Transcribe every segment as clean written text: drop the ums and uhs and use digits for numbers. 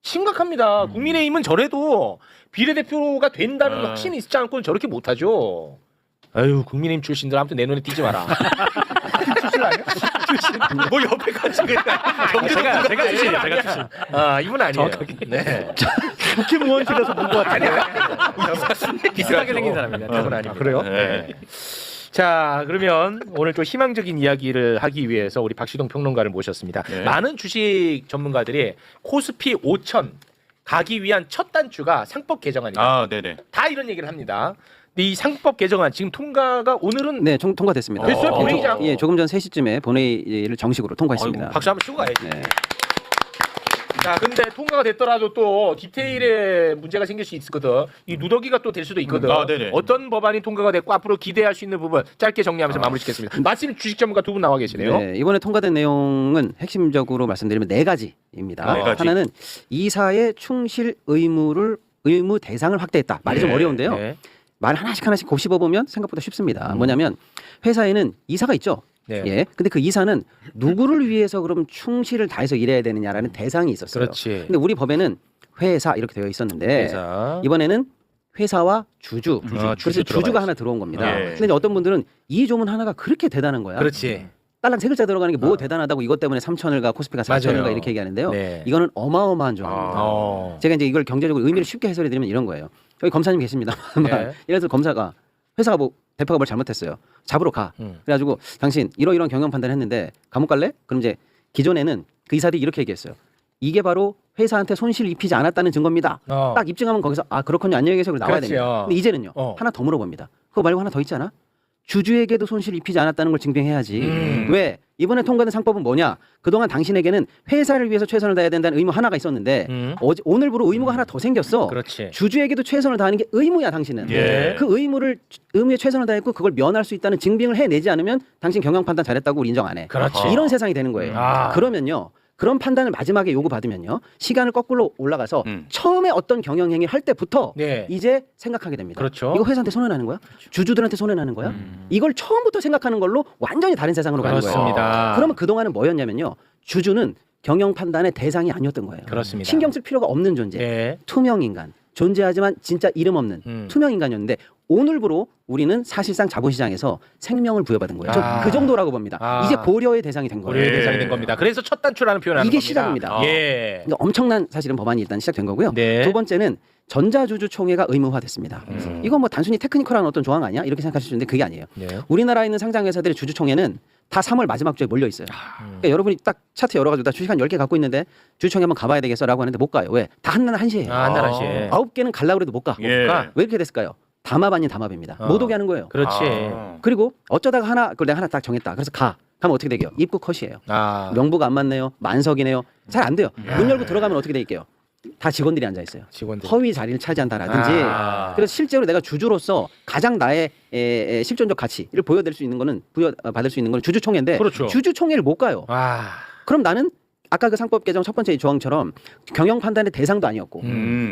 심각합니다. 국민의힘은 저래도 비례대표가 된다는 확신이 있지 않고는 저렇게 못하죠. 아유, 국민의힘 출신들 아무튼 내 눈에 띄지 마라. 출신 아니야? 출신. 뭐 옆에까지 그냥 제가 출신이에요. 제가 출신. 아, 이분 아니에요. 네. 국회의원실에서 본 것 같아요. 비슷하게 생긴 사람입니다. 그분 아닙니다. 그래요? 네. 자, 그러면 오늘 또 희망적인 이야기를 하기 위해서 우리 박시동 평론가를 모셨습니다. 네. 많은 주식 전문가들이 코스피 5천 가기 위한 첫 단추가 상법 개정안이다. 아, 네네. 다 이런 얘기를 합니다. 근데 이 상법 개정안 지금 통과가 오늘은 네, 통과됐습니다. 됐어요? 예, 본회의장? 예, 조금 전 3시쯤에 본회의를 정식으로 통과했습니다. 아이고, 박수 한번 치고 가야지. 네. 자, 근데 통과가 됐더라도 또 디테일에 문제가 생길 수 있거든. 이 누더기가 또 될 수도 있거든. 아, 네네. 어떤 법안이 통과가 됐고 앞으로 기대할 수 있는 부분 짧게 정리하면서 마무리 짓겠습니다. 마침 주식 전문가 두 분 나와 계시네요. 네, 이번에 통과된 내용은 핵심적으로 말씀드리면 4가지입니다. 네 가지. 하나는 이사의 충실 의무 대상을 확대했다. 말이 좀 네, 어려운데요. 네. 말 하나씩 곱씹어 보면 생각보다 쉽습니다. 뭐냐면 회사에는 이사가 있죠. 네. 예. 근데 그 이사는 누구를 위해서 그럼 충실을 다해서 일해야 되느냐라는 대상이 있었어요. 그렇지. 근데 우리 법에는 회사 이렇게 되어 있었는데 회사. 이번에는 회사와 주주. 주주 그래서 주주가 들어가야지. 하나 들어온 겁니다. 예. 근데 이제 어떤 분들은 이 조문 하나가 그렇게 대단한 거야. 그렇지. 딸랑 3글자 들어가는 게 뭐 대단하다고 이것 때문에 3천을 가 코스피가 4천을 가 맞아요. 이렇게 얘기하는데요. 네. 이거는 어마어마한 조항입니다. 어. 제가 이제 이걸 경제적으로 의미를 쉽게 해설해 드리면 이런 거예요. 여기 검사님 계십니다. 네. 예를 들어서 검사가 회사가 뭐 대표가 뭘 잘못했어요. 잡으러 가. 그래가지고 당신 이런 경영 판단했는데 감옥 갈래? 그럼 이제 기존에는 그 이사들이 이렇게 얘기했어요. 이게 바로 회사한테 손실을 입히지 않았다는 증거입니다. 어. 딱 입증하면 거기서 아 그렇군요. 안녕히 계세요. 나와야 그렇지요. 됩니다. 근데 이제는요. 하나 더 물어봅니다. 그거 말고 하나 더 있잖아. 주주에게도 손실을 입히지 않았다는 걸 증명해야지. 왜? 이번에 통과된 상법은 뭐냐? 그동안 당신에게는 회사를 위해서 최선을 다해야 된다는 의무 하나가 있었는데 오늘부로 의무가 하나 더 생겼어. 그렇지. 주주에게도 최선을 다하는 게 의무야, 당신은. 예. 그 의무에 최선을 다했고 그걸 면할 수 있다는 증빙을 해내지 않으면 당신 경영 판단 잘했다고 우리 인정 안 해. 그렇지. 이런 세상이 되는 거예요. 아. 그러면요. 그런 판단을 마지막에 요구받으면요. 시간을 거꾸로 올라가서 처음에 어떤 경영행위를 할 때부터 네. 이제 생각하게 됩니다. 그렇죠. 이거 회사한테 손해나는 거야? 주주들한테 손해나는 거야? 이걸 처음부터 생각하는 걸로 완전히 다른 세상으로 가는 거예요. 그렇습니다. 그러면 그동안은 뭐였냐면요. 주주는 경영 판단의 대상이 아니었던 거예요. 그렇습니다. 신경 쓸 필요가 없는 존재. 네. 투명 인간. 존재하지만 진짜 이름 없는 투명 인간이었는데 오늘부로 우리는 사실상 자본시장에서 생명을 부여받은 거예요. 아. 그 정도라고 봅니다. 아. 이제 고려의 대상이 된 거예요. 고려의 대상이 된 겁니다. 그래서 첫 단추라는 표현을 하는 이게 겁니다. 시작입니다. 예. 그러니까 엄청난 사실은 법안이 일단 시작된 거고요. 네. 두 번째는 전자주주총회가 의무화됐습니다. 이건 뭐 단순히 테크니컬한 어떤 조항 아니야? 이렇게 생각하실 수 있는데 그게 아니에요. 네. 우리나라에 있는 상장회사들의 주주총회는 다 3월 마지막 주에 몰려 있어요. 그러니까 여러분이 딱 차트 열어가지고 나 주식 한 10개 갖고 있는데 주주총회 한번 가봐야 되겠어라고 하는데 못 가요. 왜? 다 한날 1시에요. 아, 한날 1시에. 9개는 가려고 해도 못 가. 예. 가. 왜 이렇게 됐을까요? 담합 아닌 담합입니다. 못 오게 하는 거예요. 그렇지. 그리고 어쩌다가 그걸 내가 하나 딱 정했다. 그래서 가면 어떻게 되게요? 입구 컷이에요. 아. 명부가 안 맞네요. 만석이네요. 잘 안 돼요. 문 열고 들어가면 어떻게 될게요? 다 직원들이 앉아 있어요. 직원들. 허위 자리를 차지한다라든지. 아. 그래서 실제로 내가 주주로서 가장 나의 실존적 가치를 보여드릴 수 있는 거는 받을 수 있는 건 주주총회인데 그렇죠. 주주총회를 못 가요. 아. 그럼 나는 아까 그 상법 개정 첫 번째 조항처럼 경영 판단의 대상도 아니었고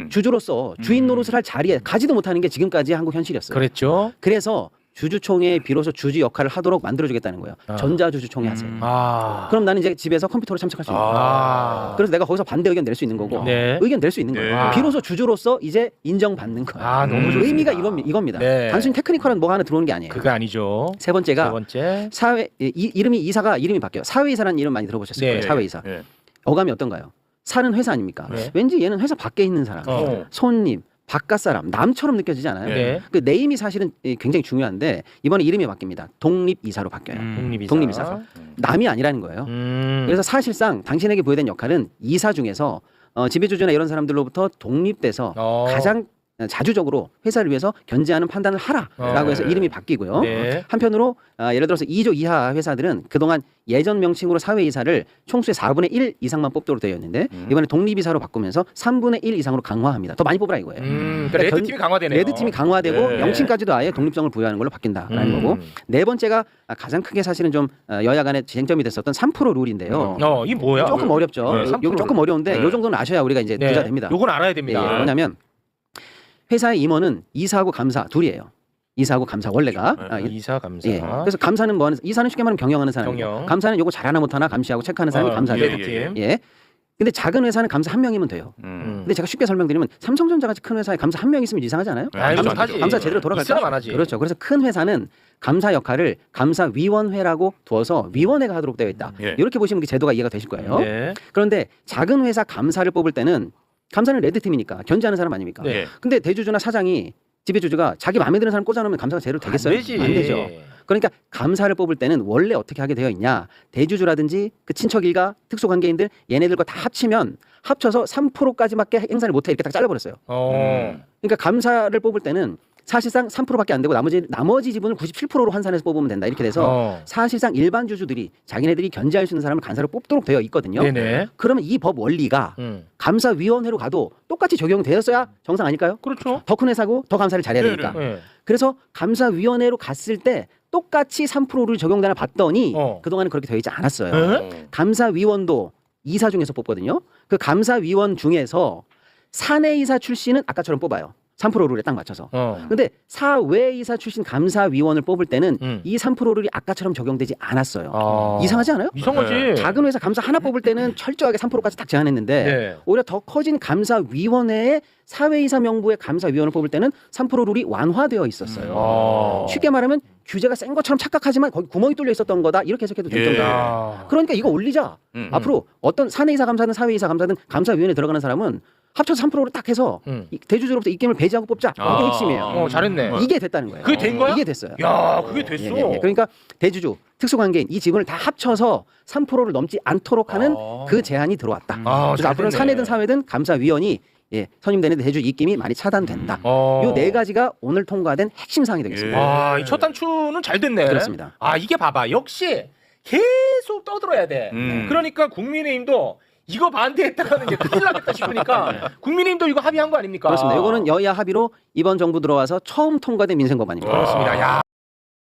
주주로서 주인 노릇을 할 자리에 가지도 못하는 게 지금까지 한국 현실이었어요. 그랬죠. 그래서 주주총회에 비로소 주주 역할을 하도록 만들어주겠다는 거예요. 전자주주총회 하세요. 아. 그럼 나는 이제 집에서 컴퓨터로 참석할 수 있는 거예요. 아. 그래서 내가 거기서 반대 의견 낼 수 있는 거고 네. 의견 낼 수 있는 거예요. 네. 비로소 주주로서 이제 인정받는 거예요. 아, 너무 좋습니다. 의미가 이겁니다. 네. 단순히 테크니컬한 뭐가 하나 들어오는 게 아니에요. 그거 아니죠. 세 번째가 세 번째. 사회 이름이 이사가 이름이 바뀌어요. 사회이사라는 이름 많이 들어보셨을 네. 거예요. 사회이사. 예. 어감이 어떤가요? 사는 회사 아닙니까? 네. 왠지 얘는 회사 밖에 있는 사람, 손님, 바깥 사람, 남처럼 느껴지지 않아요? 네. 그 네임이 사실은 굉장히 중요한데 이번에 이름이 바뀝니다. 독립이사로 바뀌어요. 독립이사. 남이 아니라는 거예요. 그래서 사실상 당신에게 부여된 역할은 이사 중에서 지배주주나 이런 사람들로부터 독립돼서 가장 자주적으로 회사를 위해서 견제하는 판단을 하라라고 해서 이름이 바뀌고요. 네. 한편으로 예를 들어서 2조 이하 회사들은 그동안 예전 명칭으로 사회이사를 총수의 4분의 1 이상만 뽑도록 되어 있는데 이번에 독립이사로 바꾸면서 3분의 1 이상으로 강화합니다. 더 많이 뽑으라 이거예요. 그러니까 레드팀이 강화되네요. 레드팀이 강화되고 네. 명칭까지도 아예 독립성을 부여하는 걸로 바뀐다라는 거고 네 번째가 가장 크게 사실은 좀 여야 간에 쟁점이 됐었던 3% 룰인데요. 이게 뭐야? 조금 어렵죠. 네, 3% 이거 조금 어려운데 네. 이 정도는 아셔야 우리가 이제 네. 부자 됩니다. 요건 알아야 예, 됩니다. 뭐냐면 회사의 임원은 이사하고 감사 둘이에요. 이사하고 감사 원래가 이사 감사. 예. 그래서 감사는 뭐 하는 이사는 쉽게 말하면 경영하는 사람이고 경영. 감사는 요거 잘하나 못하나 감시하고 체크하는 사람이 감사죠. 레드팀. 예. 근데 작은 회사는 감사 한 명이면 돼요. 근데 제가 쉽게 설명드리면 삼성전자 같이 큰 회사에 감사 한 명 있으면 이상하지 않아요? 아유, 감사, 하지. 감사 제대로 돌아갈까? 있어야만 하지. 그렇죠. 그래서 큰 회사는 감사 역할을 감사위원회라고 두어서 위원회가 하도록 되어 있다. 예. 이렇게 보시면 그 제도가 이해가 되실 거예요. 네. 그런데 작은 회사 감사를 뽑을 때는 감사는 레드팀이니까 견제하는 사람 아닙니까? 네. 근데 대주주나 사장이 지배주주가 자기 마음에 드는 사람 꽂아놓으면 감사가 제대로 되겠어요? 안 되지. 안 되죠. 그러니까 감사를 뽑을 때는 원래 어떻게 하게 되어 있냐, 대주주라든지 그 친척 일가 특수관계인들 얘네들과 다 합치면 합쳐서 3%까지밖에 행사를 못해 이렇게 딱 잘라버렸어요. 그러니까 감사를 뽑을 때는 사실상 3%밖에 안 되고 나머지 지분을 97%로 환산해서 뽑으면 된다 이렇게 돼서 사실상 일반 주주들이 자기네들이 견제할 수 있는 사람을 감사로 뽑도록 되어 있거든요. 네네. 그러면 이 법 원리가 감사위원회로 가도 똑같이 적용되었어야 정상 아닐까요? 그렇죠. 더 큰 회사고 더 감사를 잘해야 되니까. 네. 그래서 감사위원회로 갔을 때 똑같이 3%를 적용되나 봤더니 그동안은 그렇게 되어 있지 않았어요. 네? 감사위원도 이사 중에서 뽑거든요. 그 감사위원 중에서 사내이사 출신은 아까처럼 뽑아요. 3% 룰에 딱 맞춰서. 근데 사외이사 출신 감사위원을 뽑을 때는 이 3% 룰이 아까처럼 적용되지 않았어요. 이상하지 않아요? 이상하지. 네. 작은 회사 감사 하나 뽑을 때는 철저하게 3%까지 딱 제한했는데 네. 오히려 더 커진 감사위원회에 사회이사 명부의 감사위원을 뽑을 때는 3% 룰이 완화되어 있었어요. 쉽게 말하면 규제가 센 것처럼 착각하지만 거기 구멍이 뚫려 있었던 거다 이렇게 해석해도 될 예. 정도예요. 그러니까 이거 올리자. 앞으로 어떤 사내이사 감사든 사회이사 감사든 감사위원회 들어가는 사람은 합쳐서 3%로 딱 해서 이 대주주로부터 입김을 배제하고 뽑자. 이게 핵심이에요. 잘했네. 이게 됐다는 거예요. 그게 된 거야? 이게 됐어요. 야, 그게 됐어. 그러니까 대주주, 특수관계인 이 지분을 다 합쳐서 3%를 넘지 않도록 하는 그 제한이 들어왔다. 그래서 잘 앞으로는 됐네. 사내든 사회든 감사위원이 선임되는 대주 입김이 많이 차단된다. 요 네 가지가 오늘 통과된 핵심 사항이 되겠습니다. 와, 이 첫 단추는 잘 됐네. 그렇습니다. 아, 이게 봐봐. 역시 계속 떠들어야 돼. 그러니까 국민의힘도 이거 반대했다가는 이제 큰일 나겠다 싶으니까 국민의힘도 이거 합의한 거 아닙니까? 그렇습니다. 이거는 여야 합의로 이번 정부 들어와서 처음 통과된 민생법안입니다. 그렇습니다. 야.